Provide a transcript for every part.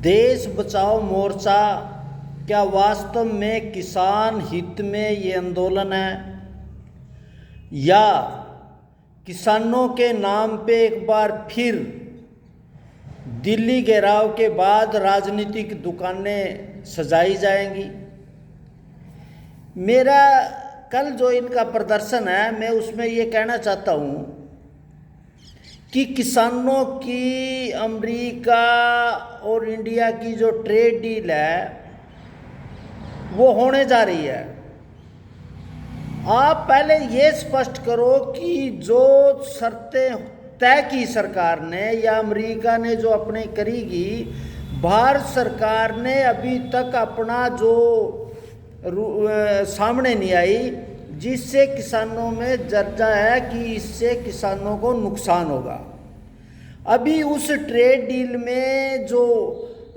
देश बचाओ मोर्चा क्या वास्तव में किसान हित में ये आंदोलन है, या किसानों के नाम पे एक बार फिर दिल्ली घेराव के बाद राजनीतिक दुकानें सजाई जाएंगी। मेरा कल जो इनका प्रदर्शन है, मैं उसमें ये कहना चाहता हूँ कि किसानों की अमेरिका और इंडिया की जो ट्रेड डील है वो होने जा रही है। आप पहले ये स्पष्ट करो कि जो शर्तें तय की सरकार ने या अमेरिका ने जो अपने करेगी, भारत सरकार ने अभी तक अपना जो सामने नहीं आई, जिससे किसानों में चर्चा है कि इससे किसानों को नुकसान होगा। अभी उस ट्रेड डील में जो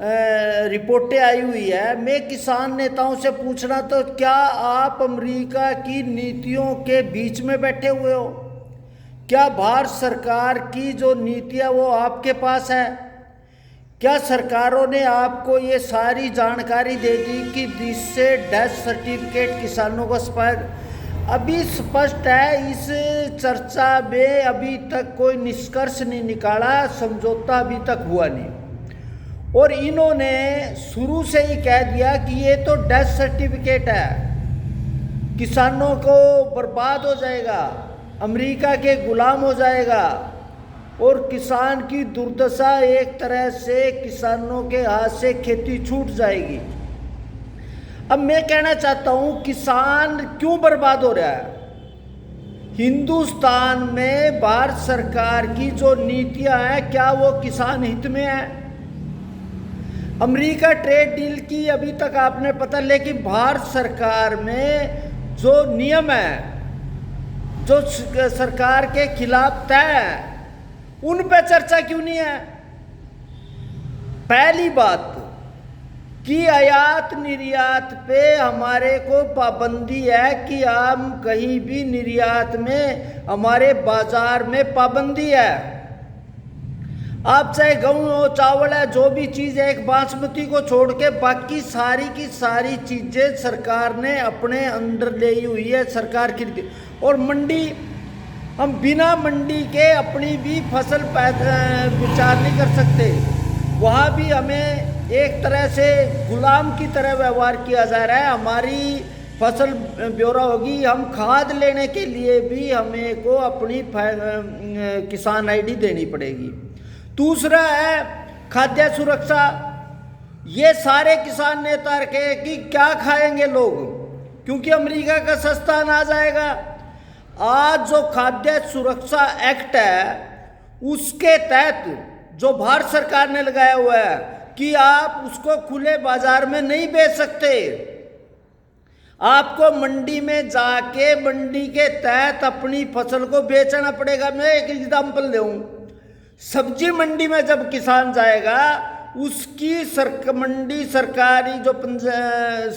रिपोर्टें आई हुई है, मैं किसान नेताओं से पूछना तो क्या आप अमेरिका की नीतियों के बीच में बैठे हुए हो? क्या भारत सरकार की जो नीतियाँ वो आपके पास है? क्या सरकारों ने आपको ये सारी जानकारी दे दी कि जिससे डेथ सर्टिफिकेट किसानों को अभी स्पष्ट है। इस चर्चा में अभी तक कोई निष्कर्ष नहीं निकाला, समझौता अभी तक हुआ नहीं, और इन्होंने शुरू से ही कह दिया कि ये तो डेथ सर्टिफिकेट है, किसानों को बर्बाद हो जाएगा, अमेरिका के गुलाम हो जाएगा और किसान की दुर्दशा, एक तरह से किसानों के हाथ से खेती छूट जाएगी। अब मैं कहना चाहता हूँ, किसान क्यों बर्बाद हो रहा है? हिंदुस्तान में भारत सरकार की जो नीतियां हैं, क्या वो किसान हित में है? अमेरिका ट्रेड डील की अभी तक आपने पता, लेकिन भारत सरकार में जो नियम है, जो सरकार के खिलाफ तय है, उन पे चर्चा क्यों नहीं है? पहली बात कि आयात निर्यात पे हमारे को पाबंदी है कि हम कहीं भी निर्यात में, हमारे बाजार में पाबंदी है। आप चाहे गेहूं हो, चावल है, जो भी चीज़ है, एक बासमती को छोड़ के बाकी सारी की सारी चीज़ें सरकार ने अपने अंडर ले हुई है, सरकार खरीदी। और मंडी, हम बिना मंडी के अपनी भी फसल विचार नहीं कर सकते। वहाँ भी हमें एक तरह से गुलाम की तरह व्यवहार किया जा रहा है। हमारी फसल ब्यौरा होगी, हम खाद लेने के लिए भी हमें को अपनी किसान आईडी देनी पड़ेगी। दूसरा है खाद्य सुरक्षा। ये सारे किसान नेता रखे कि क्या खाएंगे लोग, क्योंकि अमेरिका का सस्ता अनाज आएगा। आज जो खाद्य सुरक्षा एक्ट है, उसके तहत जो भारत सरकार ने लगाया हुआ है कि आप उसको खुले बाजार में नहीं बेच सकते, आपको मंडी में जाके मंडी के तहत अपनी फसल को बेचना पड़ेगा। मैं एक एग्जाम्पल दूं, सब्जी मंडी में जब किसान जाएगा, उसकी मंडी सरकारी जो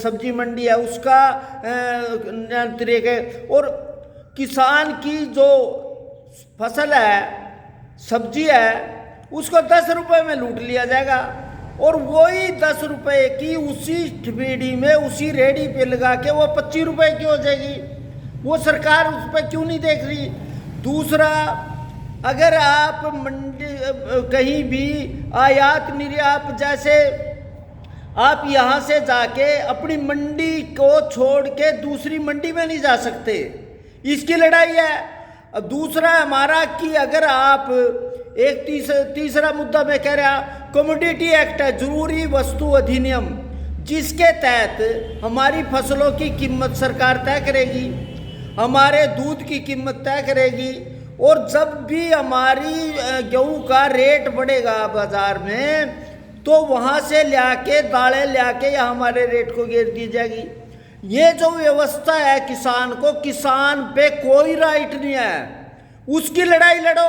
सब्जी मंडी है उसका तरीके, और किसान की जो फसल है, सब्जी है, उसको 10 रुपये में लूट लिया जाएगा। और वही 10 रुपये की उसी पीढ़ी में, उसी रेडी पे लगा के वो 25 रुपये की हो जाएगी। वो सरकार उस पर क्यों नहीं देख रही? दूसरा, अगर आप मंडी कहीं भी आयात निर्यात, जैसे आप यहाँ से जाके अपनी मंडी को छोड़ के दूसरी मंडी में नहीं जा सकते, इसकी लड़ाई है। दूसरा हमारा कि अगर आप एक तीसरा मुद्दा मैं कह रहा, कमोडिटी एक्ट है, जरूरी वस्तु अधिनियम, जिसके तहत हमारी फसलों की कीमत सरकार तय करेगी, हमारे दूध की कीमत तय करेगी। और जब भी हमारी गेहूं का रेट बढ़ेगा बाजार में, तो वहाँ से लाके दालें लाके या हमारे रेट को गिर दी जाएगी। ये जो व्यवस्था है किसान को, किसान पे कोई राइट नहीं है, उसकी लड़ाई लड़ो।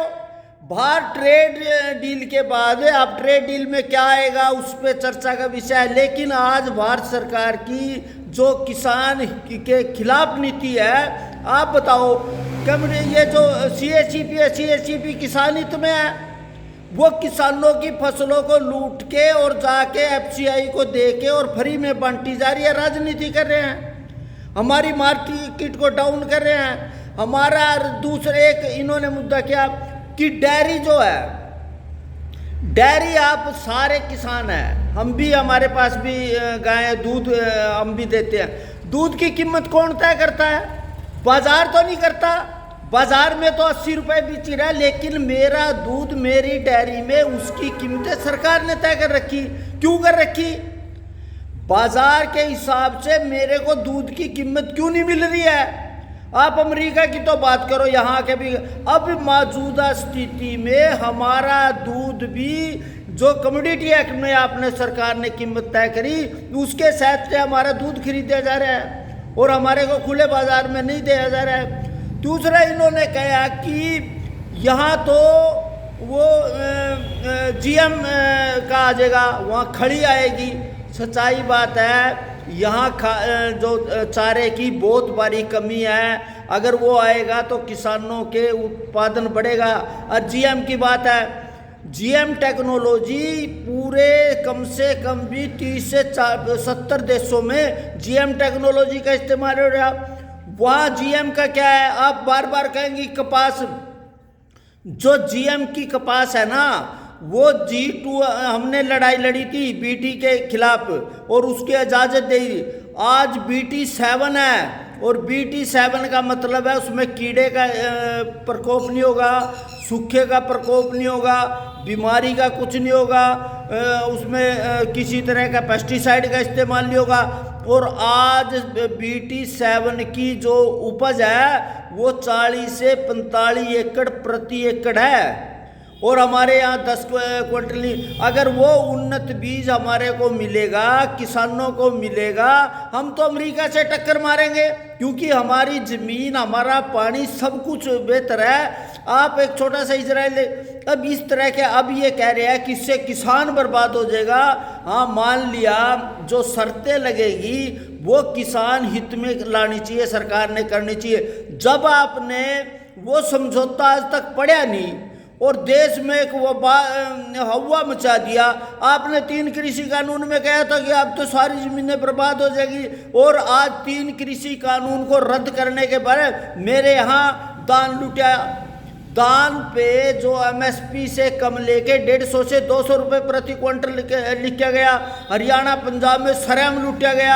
भारत ट्रेड डील के बाद अब ट्रेड डील में क्या आएगा उस पर चर्चा का विषय है, लेकिन आज भारत सरकार की जो किसान के खिलाफ नीति है, आप बताओ, ये जो CSCP किसान हित में है, वो किसानों की फसलों को लूट के और जाके एफसीआई को दे के और फ्री में बांटी जा रही है, राजनीति कर रहे हैं, हमारी मार्केट को डाउन कर रहे हैं। हमारा दूसरे एक इन्होंने मुद्दा किया कि डेयरी जो है, डेयरी आप सारे किसान हैं, हम भी, हमारे पास भी गाय दूध हम भी देते हैं। दूध की कीमत कौन तय करता है? बाजार तो नहीं करता, बाजार में तो 80 रुपए बेच रहा है, लेकिन मेरा दूध मेरी डेयरी में उसकी कीमतें सरकार ने तय कर रखी। क्यों कर रखी? बाजार के हिसाब से मेरे को दूध की कीमत क्यों नहीं मिल रही है? आप अमेरिका की तो बात करो, यहाँ के भी अब मौजूदा स्थिति में हमारा दूध भी जो कमोडिटी एक्ट में आपने सरकार ने कीमत तय करी उसके साथ से हमारा दूध खरीदा जा रहा है और हमारे को खुले बाजार में नहीं दिया जा रहा है। दूसरा इन्होंने कहा कि यहाँ तो वो जीएम का आ जाएगा, वहाँ खड़ी आएगी। सच्चाई बात है, यहाँ जो चारे की बहुत बड़ी कमी है, अगर वो आएगा तो किसानों के उत्पादन बढ़ेगा। और जीएम की बात है, जीएम टेक्नोलॉजी पूरे कम से कम भी 30 से 70 देशों में जीएम टेक्नोलॉजी का इस्तेमाल हो रहा है। वहाँ जीएम का क्या है? आप बार बार कहेंगे कपास, जो जीएम की कपास है ना, वो G2 हमने लड़ाई लड़ी थी BT के खिलाफ और उसकी इजाज़त दे दी। आज BT7 है और BT7 का मतलब है उसमें कीड़े का प्रकोप नहीं होगा, सूखे का प्रकोप नहीं होगा, बीमारी का कुछ नहीं होगा, उसमें किसी तरह का पेस्टिसाइड का इस्तेमाल नहीं होगा। और आज BT7 की जो उपज है वो 40 से 45 एकड़ प्रति एकड़ है और हमारे यहाँ 10 क्विंटल। अगर वो उन्नत बीज हमारे को मिलेगा, किसानों को मिलेगा, हम तो अमेरिका से टक्कर मारेंगे, क्योंकि हमारी ज़मीन, हमारा पानी, सब कुछ बेहतर है। आप एक छोटा सा इजराइल, अब इस तरह के अब ये कह रहे हैं कि इससे किसान बर्बाद हो जाएगा। हाँ, मान लिया, जो शर्तें लगेगी वो किसान हित में लानी चाहिए, सरकार ने करनी चाहिए। जब आपने वो समझौता आज तक पढ़ा नहीं और देश में एक हवा मचा दिया, आपने 3 कृषि कानून में कहा था कि अब तो सारी ज़मीनें बर्बाद हो जाएगी, और आज 3 कृषि कानून को रद्द करने के बाद मेरे यहाँ दान लुटाया। दान पे जो MSP से कम लेके 150 से 200 रुपये प्रति क्विंटल लिखा गया। हरियाणा पंजाब में सरम लूटा गया,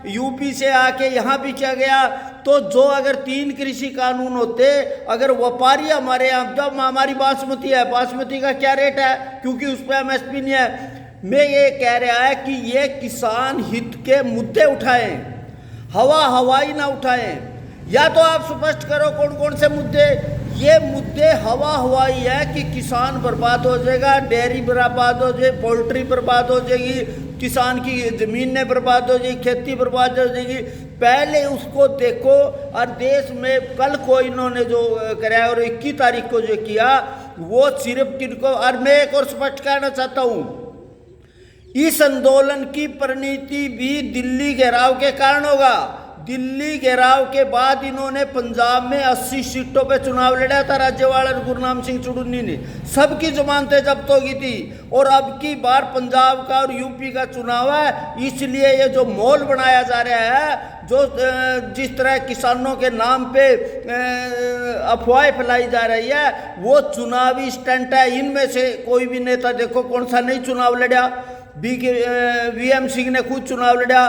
यूपी से आके यहाँ भी किया गया। तो जो अगर 3 कृषि कानून होते, अगर व्यापारी हमारे यहाँ, जब हमारी बासमती है, बासमती का क्या रेट है, क्योंकि उस पर MSP नहीं है। मैं ये कह रहा है कि ये किसान हित के मुद्दे उठाएं, हवाई ना उठाएं। या तो आप स्पष्ट करो कौन कौन से मुद्दे। ये मुद्दे हवाई है कि किसान बर्बाद हो जाएगा, डेयरी बर्बाद हो जाएगी, पोल्ट्री बर्बाद हो जाएगी, किसान की ज़मीनें बर्बाद हो जाएगी, खेती बर्बाद हो जाएगी। पहले उसको देखो। और देश में कल को इन्होंने जो कराया और 21 तारीख को जो किया, वो सिर्फ किनको। और मैं एक और स्पष्ट कहना चाहता हूँ, इस आंदोलन की परिणति भी दिल्ली घेराव के कारण होगा। दिल्ली घेराव के बाद इन्होंने पंजाब में 80 सीटों पे चुनाव लड़ा था, राज्यपाल गुरनाम सिंह चुड़न्नी ने, सबकी जमानतें जब्त हो गई थी। और अब की बार पंजाब का और यूपी का चुनाव है, इसलिए ये जो माहौल बनाया जा रहा है, जो जिस तरह किसानों के नाम पे अफवाहें फैलाई जा रही है, वो चुनावी स्टंट है। इनमें से कोई भी नेता देखो कौन सा नहीं चुनाव लड़ा। VM सिंह ने खुद चुनाव लड़ा,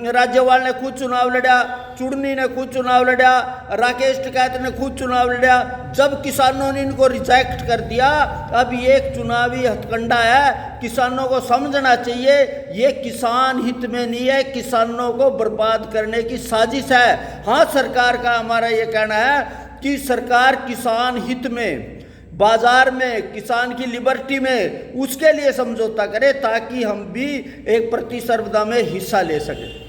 राज्यपाल ने खुद चुनाव लड़ा, चुड़नी ने खुद चुनाव लड़ा, राकेश टिकैत ने खुद चुनाव लड़ा। जब किसानों ने इनको रिजेक्ट कर दिया, अब ये एक चुनावी हथकंडा है। किसानों को समझना चाहिए ये किसान हित में नहीं है, किसानों को बर्बाद करने की साजिश है। हाँ, सरकार का हमारा ये कहना है कि सरकार किसान हित में, बाजार में, किसान की लिबर्टी में, उसके लिए समझौता करे, ताकि हम भी एक प्रतिस्पर्धा में हिस्सा ले सकें।